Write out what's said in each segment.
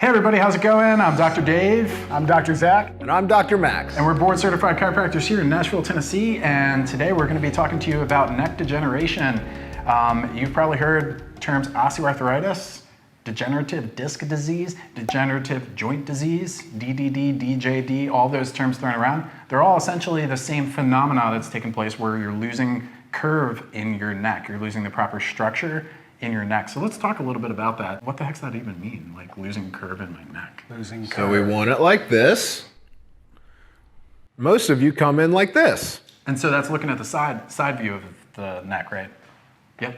everybody, how's it going? I'm Dr. Dave. I'm Dr. Zach. And I'm Dr. Max. And we're board certified chiropractors here in Nashville, Tennessee. And today we're going to be talking to you about neck degeneration. You've probably heard terms osteoarthritis, degenerative disc disease, degenerative joint disease, DDD, DJD, all those terms thrown around. They're all essentially the same phenomena that's taking place where you're losing curve in your neck. You're losing the proper structure in your neck. So let's talk a little bit about that. What the heck's that even mean? Like losing curve in my neck? Losing curve. So we want it like this. Most of you come in like this. And so that's looking at the side view of the neck, right? Yep.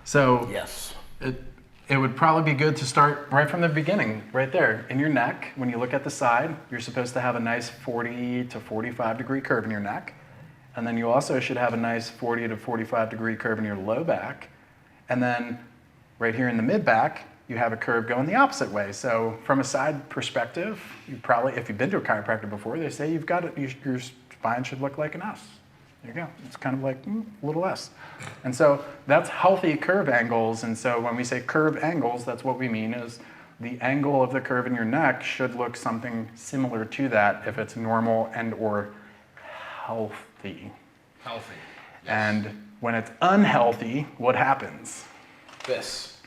So Yes. it would probably be good to start right from the beginning, right there. In your neck, when you look at the side, you're supposed to have a nice 40 to 45 degree curve in your neck. And then you also should have a nice 40 to 45 degree curve in your low back. And then right here in the mid back, you have a curve going the opposite way. So from a side perspective, you probably, if you've been to a chiropractor before, they say you've got it, your spine should look like an S. There you go. It's kind of like a little S. And so that's healthy curve angles. And so when we say curve angles, that's what we mean is the angle of the curve in your neck should look something similar to that if it's normal and or healthy. Healthy. Yes. And when it's unhealthy, what happens? This.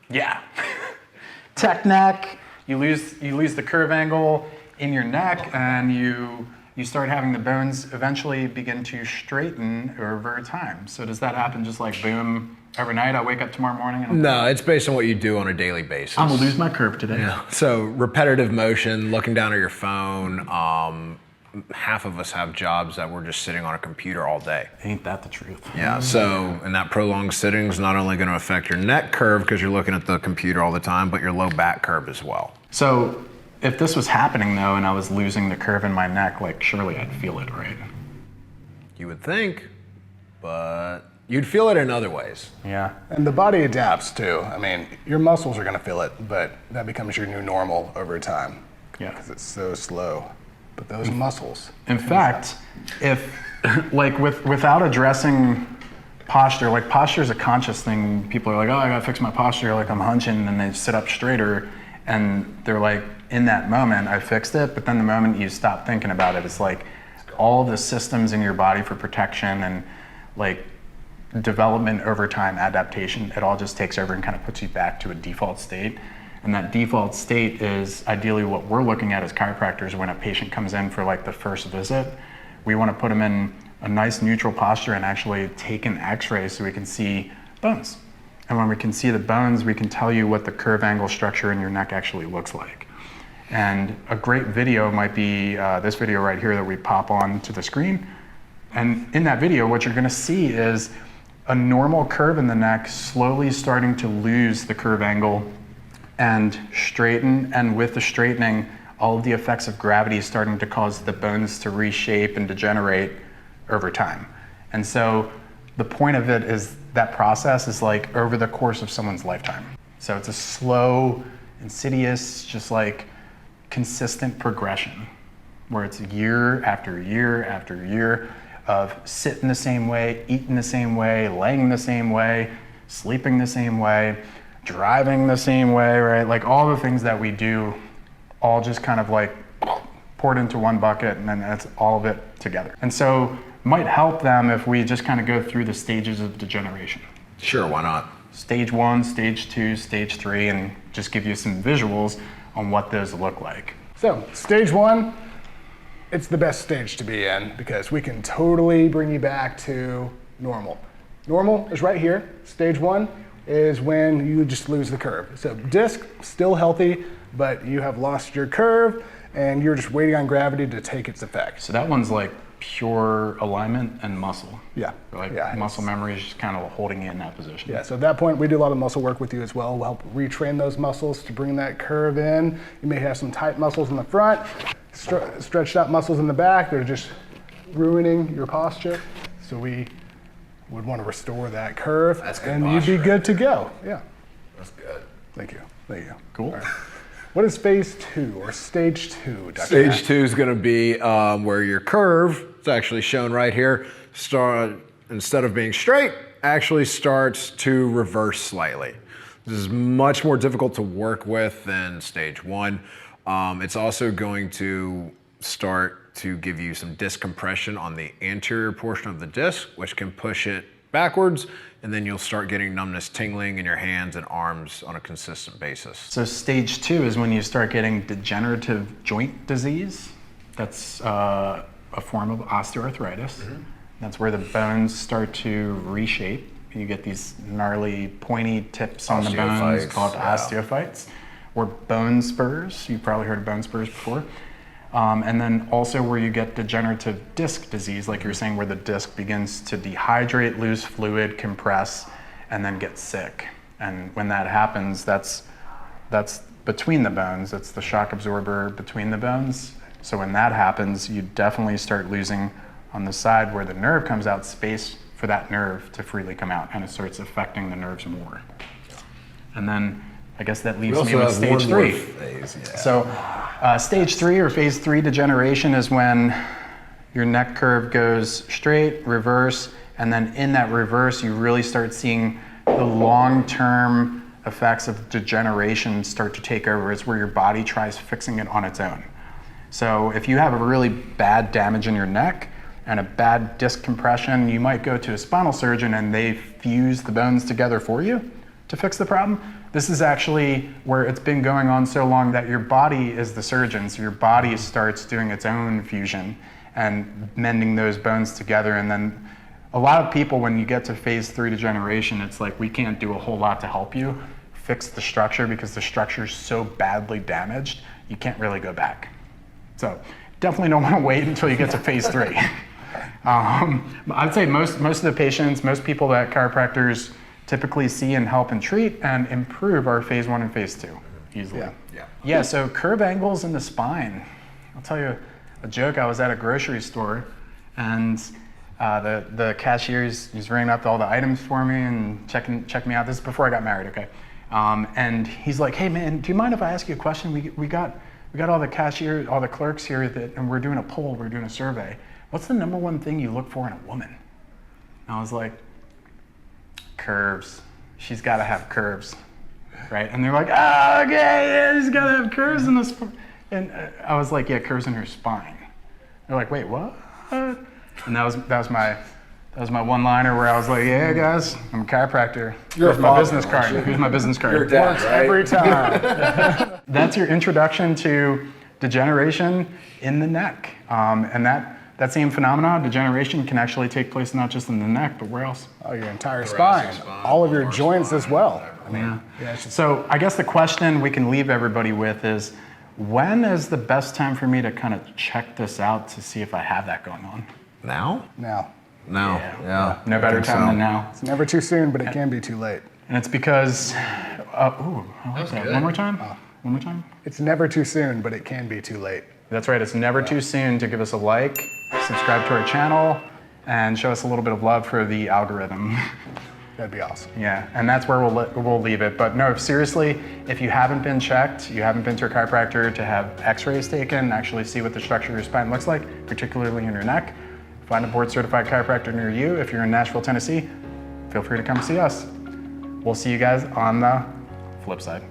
Yeah. Tech neck, you lose the curve angle in your neck, and you start having the bones eventually begin to straighten over time. So does that happen just like boom overnight? I wake up tomorrow morning and No, it's based on what you do on a daily basis. I'm gonna lose my curve today. Yeah. So repetitive motion, looking down at your phone. Half of us have jobs that we're just sitting on a computer all day. Ain't that the truth? Yeah, so, and that prolonged sitting is not only going to affect your neck curve because you're looking at the computer all the time, but your low back curve as well. So if this was happening though, and I was losing the curve in my neck, like surely I'd feel it, right? You would think, but you'd feel it in other ways. Yeah. And the body adapts too. I mean, your muscles are going to feel it, but that becomes your new normal over time. Yeah. Because it's so slow. But those muscles. In fact, if like without addressing posture, like posture is a conscious thing. People are like, oh, I gotta fix my posture, like I'm hunching, and they sit up straighter, and they're like, in that moment, I fixed it. But then the moment you stop thinking about it, it's like all the systems in your body for protection and like development over time, adaptation, it all just takes over and kind of puts you back to a default state. And that default state is ideally what we're looking at as chiropractors when a patient comes in for like the first visit. We want to put them in a nice neutral posture and actually take an x-ray so we can see bones. And when we can see the bones, we can tell you what the curve angle structure in your neck actually looks like. And a great video might be this video right here that we pop on to the screen. And in that video, what you're going to see is a normal curve in the neck slowly starting to lose the curve angle and straighten, and with the straightening, all of the effects of gravity is starting to cause the bones to reshape and degenerate over time. And so the point of it is that process is like over the course of someone's lifetime. So it's a slow, insidious, just like consistent progression where it's year after year after year of sitting the same way, eating the same way, laying the same way, sleeping the same way, driving the same way, right? Like all the things that we do, all just kind of like poured into one bucket, and then that's all of it together. And so might help them if we just kind of go through the stages of degeneration. Sure, why not? Stage 1, stage 2, stage 3, and just give you some visuals on what those look like. So, stage 1, it's the best stage to be in because we can totally bring you back to normal. Normal is right here. Stage 1 is when you just lose the curve. So disc, still healthy, but you have lost your curve and you're just waiting on gravity to take its effect. So that one's like pure alignment and muscle. Yeah. Like yeah, muscle memory is just kind of holding you in that position. Yeah, so at that point, we do a lot of muscle work with you as well. We'll help retrain those muscles to bring that curve in. You may have some tight muscles in the front, stretched out muscles in the back. They're just ruining your posture. So we would want to restore that curve. That's good and posture. You'd be good to go. Yeah. That's good. Thank you. Thank you. Cool. All right. What is phase 2 or stage 2, Dr. Stage Matt? 2 is going to be where your curve, it's actually shown right here, instead of being straight, actually starts to reverse slightly. This is much more difficult to work with than stage 1. It's also going to start to give you some disc compression on the anterior portion of the disc, which can push it backwards, and then you'll start getting numbness, tingling in your hands and arms on a consistent basis. So stage 2 is when you start getting degenerative joint disease. That's a form of osteoarthritis. That's where the bones start to reshape. You get these gnarly, pointy tips on the bones called osteophytes, or bone spurs. You've probably heard of bone spurs before. And then also where you get degenerative disc disease, like you were saying, where the disc begins to dehydrate, lose fluid, compress, and then get sick. And when that happens, that's between the bones. That's the shock absorber between the bones. So when that happens, you definitely start losing on the side where the nerve comes out space for that nerve to freely come out, and it starts affecting the nerves more. And then I guess that leaves me with stage 3. So stage 3 or phase 3 degeneration is when your neck curve goes straight, reverse, and then in that reverse you really start seeing the long-term effects of degeneration start to take over. It's where your body tries fixing it on its own. So if you have a really bad damage in your neck and a bad disc compression, you might go to a spinal surgeon and they fuse the bones together for you to fix the problem. This is actually where it's been going on so long that your body is the surgeon, so your body starts doing its own fusion and mending those bones together. And then a lot of people, when you get to phase 3 degeneration, it's like, we can't do a whole lot to help you fix the structure because the structure is so badly damaged, you can't really go back. So definitely don't want to wait until you get to phase 3. I'd say most of the patients, most people that chiropractors typically see and help and treat and improve are phase 1 and phase 2 easily. Yeah, so curve angles in the spine. I'll tell you a joke. I was at a grocery store and the cashier, he's ringing up all the items for me and checking me out. This is before I got married, okay? And he's like, hey man, do you mind if I ask you a question? We got all the cashiers, all the clerks here, and we're doing a poll, we're doing a survey. What's the number one thing you look for in a woman? And I was like, curves. She's got to have curves, right? And they're like, oh, okay, yeah, she's got to have curves in the spine. And I was like, yeah, curves in her spine. They're like, wait, what? And that was my one-liner where I was like, yeah, guys, I'm a chiropractor. Here's my business card. Here's my business card. You're dead, right? Every time. That's your introduction to degeneration in the neck. And that same phenomenon, degeneration, can actually take place not just in the neck, but where else? Oh, your entire spine. All of your joints as well. I mean, So I guess the question we can leave everybody with is, when is the best time for me to kind of check this out to see if I have that going on? Now? now. Yeah. No better time than now. It's never too soon, but it can be too late. And it's because, I like that. One more time? One more time? It's never too soon, but it can be too late. That's right, it's never too soon to give us a like, subscribe to our channel, and show us a little bit of love for the algorithm. That'd be awesome. Yeah, and that's where we'll leave it. But no, seriously, if you haven't been checked, you haven't been to a chiropractor to have x-rays taken, actually see what the structure of your spine looks like, particularly in your neck, find a board-certified chiropractor near you. If you're in Nashville, Tennessee, feel free to come see us. We'll see you guys on the flip side.